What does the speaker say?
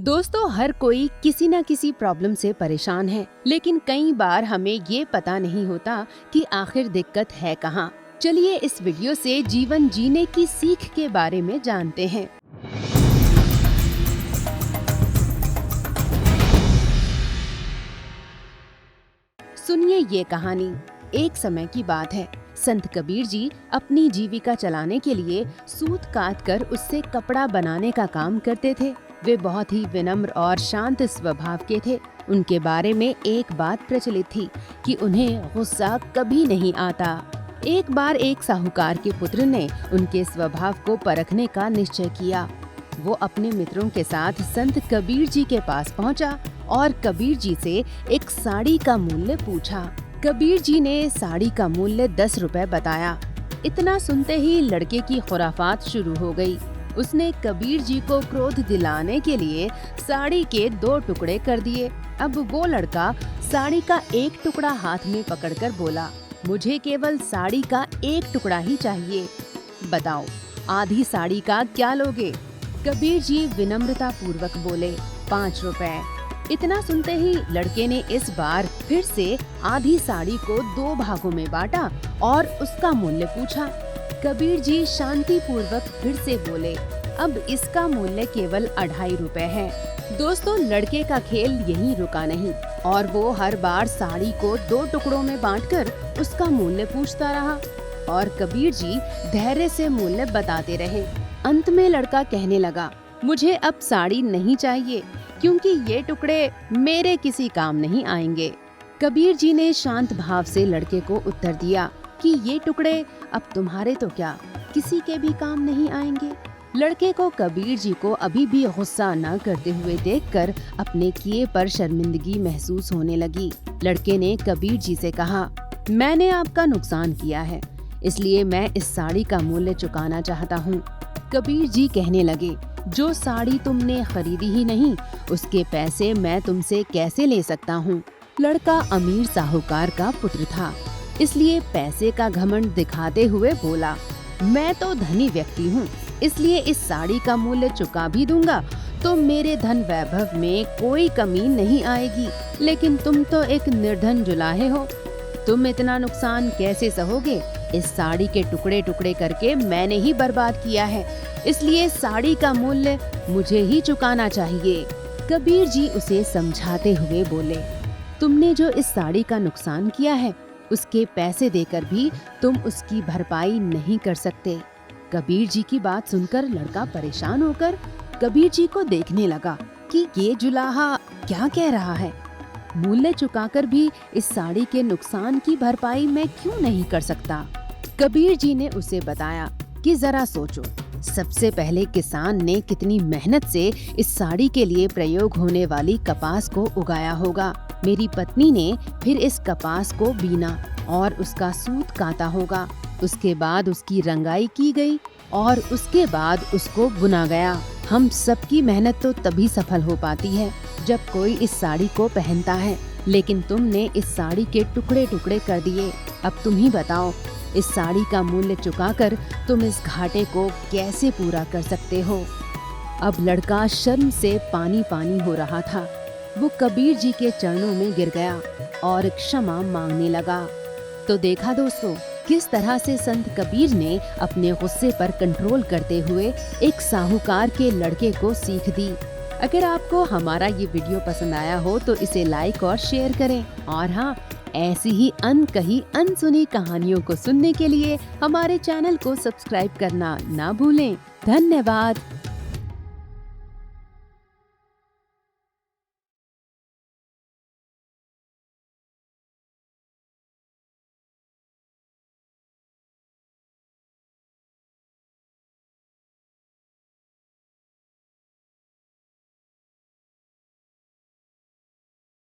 दोस्तों, हर कोई किसी न किसी प्रॉब्लम से परेशान है, लेकिन कई बार हमें ये पता नहीं होता कि आखिर दिक्कत है कहाँ। चलिए इस वीडियो से जीवन जीने की सीख के बारे में जानते हैं। सुनिए ये कहानी। एक समय की बात है। संत कबीर जी अपनी जीविका चलाने के लिए सूत काट कर उससे कपड़ा बनाने का काम करते थे। वे बहुत ही विनम्र और शांत स्वभाव के थे। उनके बारे में एक बात प्रचलित थी कि उन्हें गुस्सा कभी नहीं आता। एक बार एक साहूकार के पुत्र ने उनके स्वभाव को परखने का निश्चय किया। वो अपने मित्रों के साथ संत कबीर जी के पास पहुंचा और कबीर जी से एक साड़ी का मूल्य पूछा। कबीर जी ने साड़ी का मूल्य 10 रुपए बताया। इतना सुनते ही लड़के की खुराफात शुरू हो गई। उसने कबीर जी को क्रोध दिलाने के लिए साड़ी के 2 टुकड़े कर दिए। अब वो लड़का साड़ी का एक टुकड़ा हाथ में पकड़कर बोला, मुझे केवल साड़ी का एक टुकड़ा ही चाहिए। बताओ, आधी साड़ी का क्या लोगे? कबीर जी विनम्रता पूर्वक बोले, 5 रुपए। इतना सुनते ही लड़के ने इस बार फिर से आधी साड़ी को 2 भागों में बांटा और उसका मूल्य पूछा। कबीर जी शांति पूर्वक फिर से बोले, अब इसका मूल्य केवल 2.5 रुपए है। दोस्तों, लड़के का खेल यहीं रुका नहीं और वो हर बार साड़ी को 2 टुकड़ों में बांटकर उसका मूल्य पूछता रहा और कबीर जी धैर्य से मूल्य बताते रहे। अंत में लड़का कहने लगा, मुझे अब साड़ी नहीं चाहिए क्योंकि ये टुकड़े मेरे किसी काम नहीं आएंगे। कबीर जी ने शांत भाव से लड़के को उत्तर दिया कि ये टुकड़े अब तुम्हारे तो क्या, किसी के भी काम नहीं आएंगे। लड़के को कबीर जी को अभी भी गुस्सा न करते हुए देखकर अपने किए पर शर्मिंदगी महसूस होने लगी। लड़के ने कबीर जी से कहा, मैंने आपका नुकसान किया है, इसलिए मैं इस साड़ी का मूल्य चुकाना चाहता हूँ। कबीर जी कहने लगे, जो साड़ी तुमने खरीदी ही नहीं, उसके पैसे मैं तुमसे कैसे ले सकता हूँ? लड़का अमीर साहूकार का पुत्र था, इसलिए पैसे का घमंड दिखाते हुए बोला, मैं तो धनी व्यक्ति हूँ, इसलिए इस साड़ी का मूल्य चुका भी दूंगा तो मेरे धन वैभव में कोई कमी नहीं आएगी। लेकिन तुम तो एक निर्धन जुलाहे हो, तुम इतना नुकसान कैसे सहोगे? इस साड़ी के टुकड़े टुकड़े करके मैंने ही बर्बाद किया है, इसलिए साड़ी का मूल्य मुझे ही चुकाना चाहिए। कबीर जी उसे समझाते हुए बोले, तुमने जो इस साड़ी का नुकसान किया है, उसके पैसे देकर भी तुम उसकी भरपाई नहीं कर सकते। कबीर जी की बात सुनकर लड़का परेशान होकर कबीर जी को देखने लगा कि ये जुलाहा क्या कह रहा है। मूल्य चुकाकर भी इस साड़ी के नुकसान की भरपाई मैं क्यों नहीं कर सकता? कबीर जी ने उसे बताया कि जरा सोचो, सबसे पहले किसान ने कितनी मेहनत से इस साड़ी के लिए प्रयोग होने वाली कपास को उगाया होगा। मेरी पत्नी ने फिर इस कपास को बीना और उसका सूत काता होगा। उसके बाद उसकी रंगाई की गई और उसके बाद उसको बुना गया। हम सबकी मेहनत तो तभी सफल हो पाती है जब कोई इस साड़ी को पहनता है, लेकिन तुमने इस साड़ी के टुकड़े टुकड़े कर दिए। अब तुम ही बताओ, इस साड़ी का मूल्य चुकाकर तुम इस घाटे को कैसे पूरा कर सकते हो? अब लड़का शर्म से पानी पानी हो रहा था। वो कबीर जी के चरणों में गिर गया और क्षमा मांगने लगा। तो देखा दोस्तों, किस तरह से संत कबीर ने अपने गुस्से पर कंट्रोल करते हुए एक साहूकार के लड़के को सीख दी। अगर आपको हमारा ये वीडियो पसंद आया हो तो इसे लाइक और शेयर करें और हाँ, ऐसी ही अनकही अनसुनी कहानियों को सुनने के लिए हमारे चैनल को सब्सक्राइब करना ना भूलें। धन्यवाद।